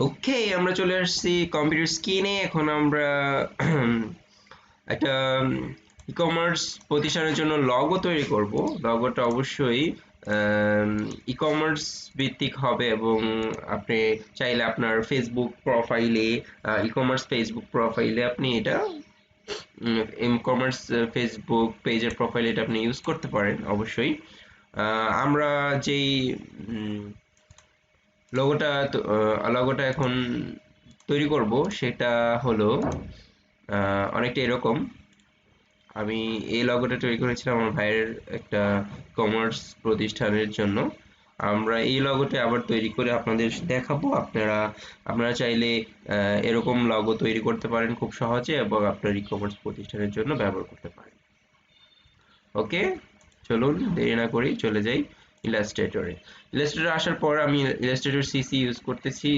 ওকে, আমরা চলে আসছি কম্পিউটার স্ক্রিনে। এখন আমরা একটা ই-কমার্স প্রতিষ্ঠানের জন্য লগো তৈরি করব। লগোটা অবশ্যই ই-কমার্স ভিত্তিক হবে এবং আপনি চাইলে আপনার ফেসবুক প্রোফাইলে, ই-কমার্স ফেসবুক প্রোফাইলে আপনি এটা ই-কমার্স ফেসবুক পেজের প্রোফাইলে এটা আপনি ইউজ করতে পারেন অবশ্যই। আমরা যেই লগোটা এখন তৈরি করব সেটা হলো অনেকটা এরকম। আমি এই লগোটা তৈরি করেছিলাম আমার ভাইয়ের একটা কমার্স প্রতিষ্ঠানের জন্য। আমরা এই লগোটা আবার তৈরি করে আপনাদের দেখাবো। আপনারা চাইলে এরকম লগো তৈরি করতে পারেন খুব সহজে এবং আপনার ই কমার্স প্রতিষ্ঠানের জন্য ব্যবহার করতে পারেন। ওকে, চলুন দেরি না করি চলে যাই ইলাস্ট্রেটরে। ইলাস্ট্রেটর আসার পর আমি ইলাস্ট্রেটর সিসি ইউজ করতেছি,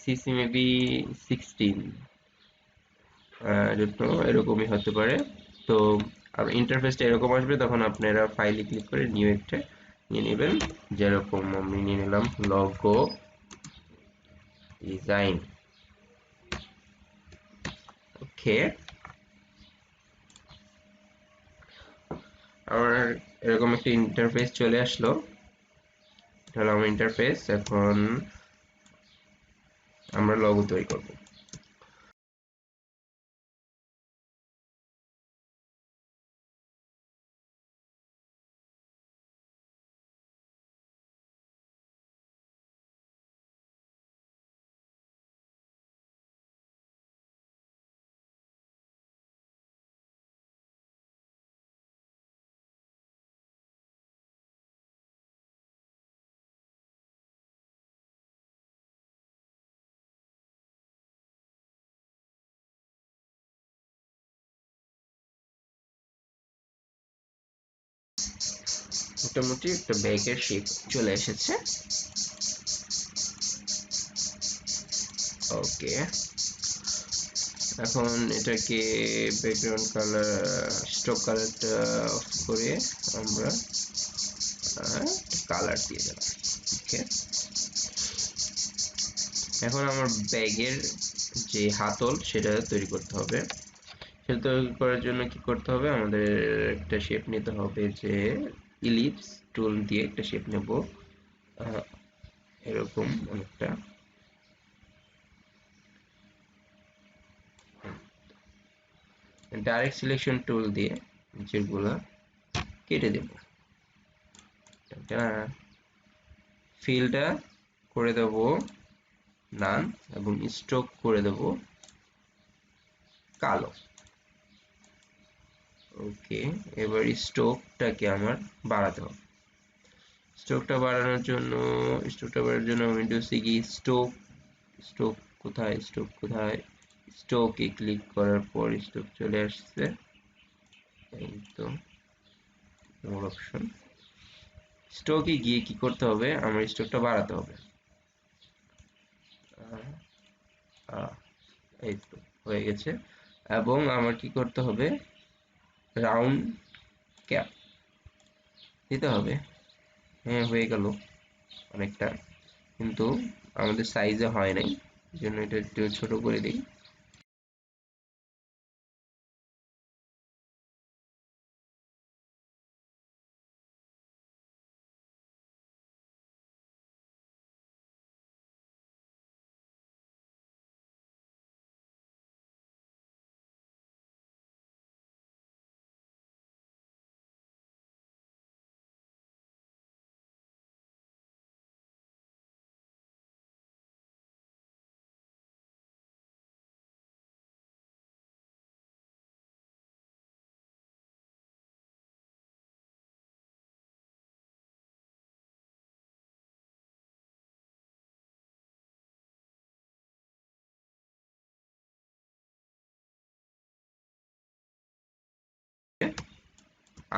সিসি মেবি 16 এরকমই হতে পারে। তো ইন্টারফেসটা এরকম আসবে, তখন আপনারা ফাইলে ক্লিক করে নিউ একটা নিয়ে নেবেন। যেরকম আমি নিয়ে নিলাম লোগো ডিজাইন। ওকে, আমার এরকম একটা ইন্টারফেস চলে আসলো। এটা হলো আমার ইন্টারফেস। এখন আমরা লোগো তৈরি করব। মোটামুটি একটা ব্যাগের শেপ চলে এসেছে। ওকে, এখন এটাকে ব্যাকগ্রাউন্ড কালার, স্ট্রোক কালারটা অফ করে আমরা কালার দিয়ে দিলাম। ওকে, এখন আমার ব্যাগের যে হাতল সেটা তৈরি করতে হবে। সেটা তৈরি করার জন্য কি করতে হবে, আমাদের একটা শেপ নিতে হবে, যে ইলিপস টুল দিয়ে একটা শেপ নেব এরকম অনেকটা। ডাইরেক্ট সিলেকশন টুল দিয়ে যেগুলো কেটে দেব। ফিলটা করে দেব নান এবং স্ট্রোক করে দেব কালো। ওকে, এবার স্ট্রোকটাকে আমার বাড়াতে হবে। স্ট্রোকটা বাড়ানোর জন্য উইন্ডোজে গিয়ে স্ট্রোক কোথায় স্ট্রোকে ক্লিক করার পর স্ট্রোক চলে আসছে। এই তো মোর অপশন। স্ট্রোকে গিয়ে কি করতে হবে, আমার স্ট্রোকটা বাড়াতে হবে। এই তো হয়ে গেছে। এবং আমার কি করতে হবে, রাউন্ড ক্যাপ দিতে হবে। হ্যাঁ, হয়ে গেল অনেকটা, কিন্তু আমাদের সাইজে হয় নাই, জন্য এটা একটু ছোট করে দিই।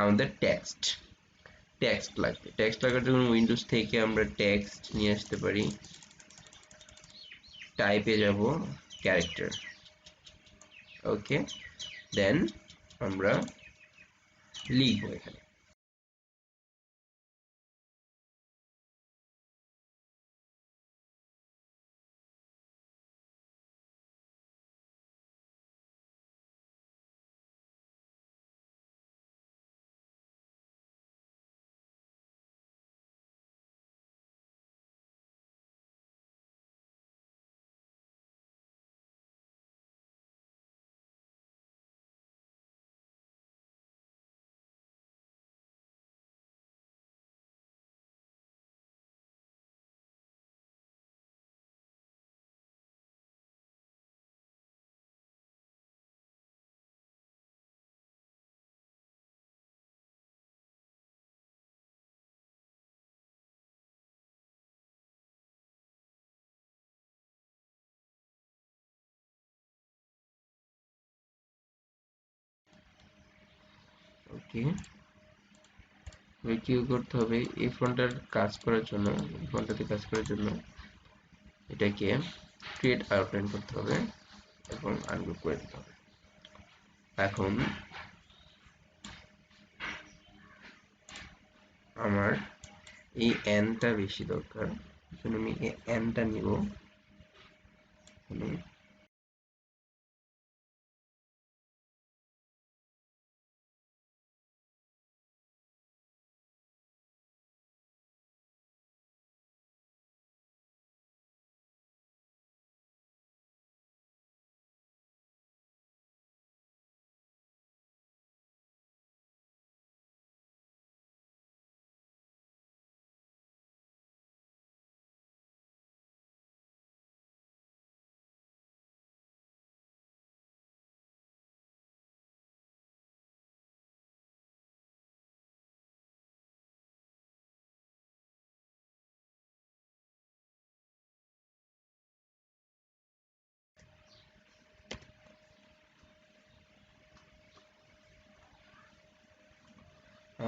আমাদের টেক্সট লাগবে। টেক্সট লাগার জন্য উইন্ডোজ থেকে আমরা টেক্সট নিয়ে আসতে পারি। টাইপে যাব ক্যারেক্টার। ওকে, দেন আমরা লিখবো এখানে। ওকে, কি করতে হবে, এই ফন্টের কাজ করার জন্য, এই ফন্টটাতে কাজ করার জন্য এটাকে ক্রিয়েট আউটলাইন করতে হবে এবং আনগ্রুপ করে দিতে হবে। এখন আমার এই এনটা বেশি দরকার, এজন্য আমি এই এনটা নিব।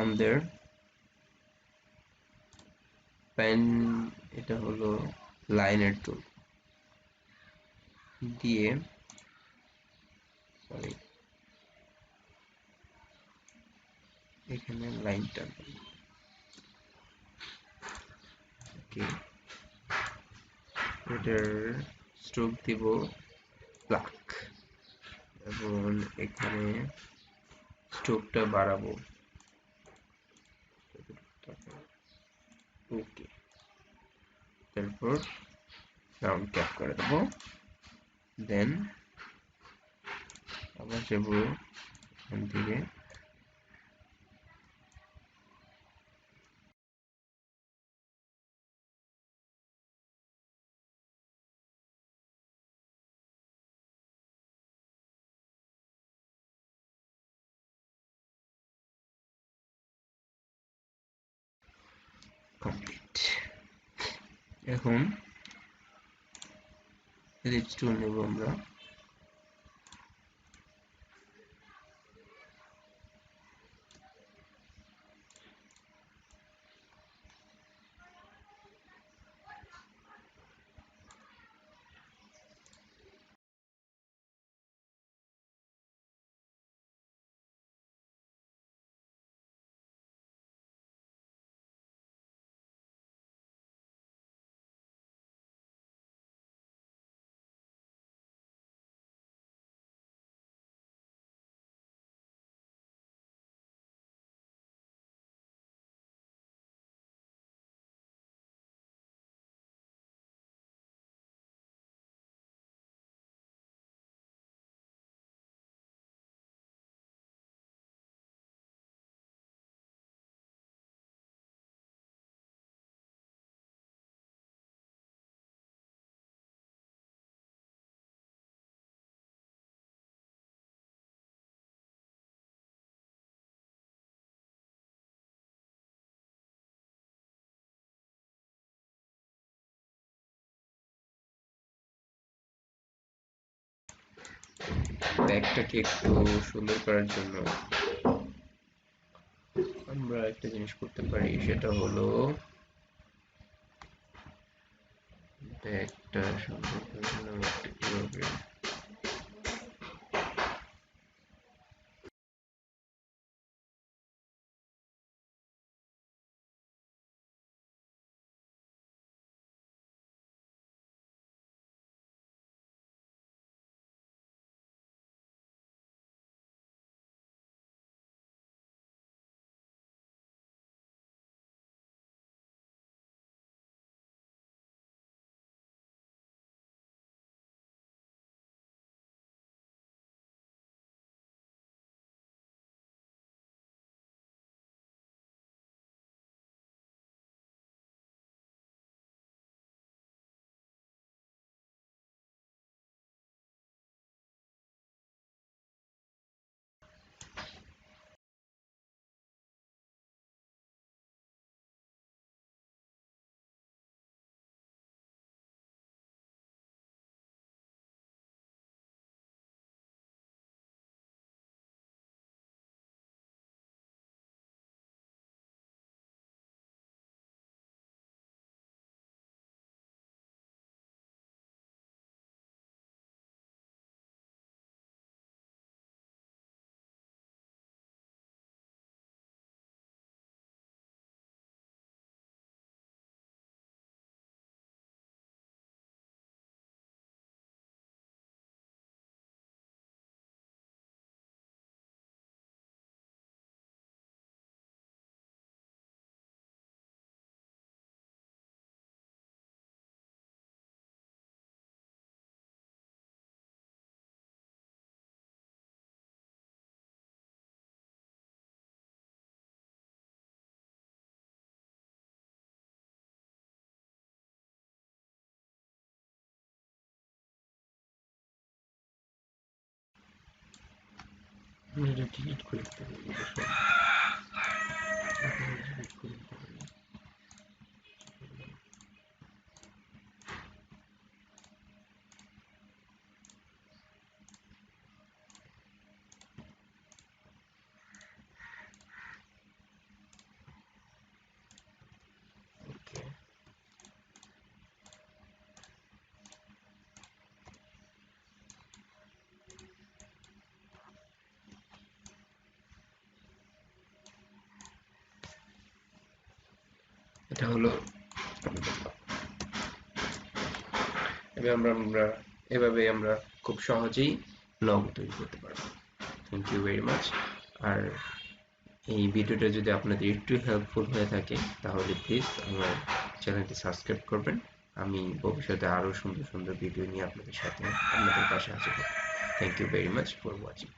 আমাদের পেন, এটা হলো লাইনের টুল দিয়ে, সরি এখানে লাইনটা, ওকে, এটার স্ট্রোক দিব ব্ল্যাক এবং এখানে স্ট্রোকটা বাড়াবো, ওকে, তারপর রাউন্ড ক্যাপ করে দেবো, দেন আবার যাবো এখান থেকে কমপ্লিট। এখন এলিপস টুল নেব আমরা, ব্যাগটাকে একটু সুন্দর করার জন্য আমরা একটা জিনিস করতে পারি, সেটা হলো ব্যাগটা সুন্দর করার জন্য কিভাবে আমি এটা ডিলিট করে দিতে পারি, এটা সব ডিলিট করে দিতে পারি। ওকে, এটা হলো এভাবে আমরা খুব সহজেই লগো তৈরি করতে পারবো। Thank you very much. আর এই ভিডিওটা যদি আপনাদের একটু হেল্পফুল হয়ে থাকে তাহলে প্লিজ আমার চ্যানেলটি সাবস্ক্রাইব করবেন। আমি ভবিষ্যতে আরও সুন্দর সুন্দর ভিডিও নিয়ে আপনাদের পাশে হাজির হব। Thank you very much for watching.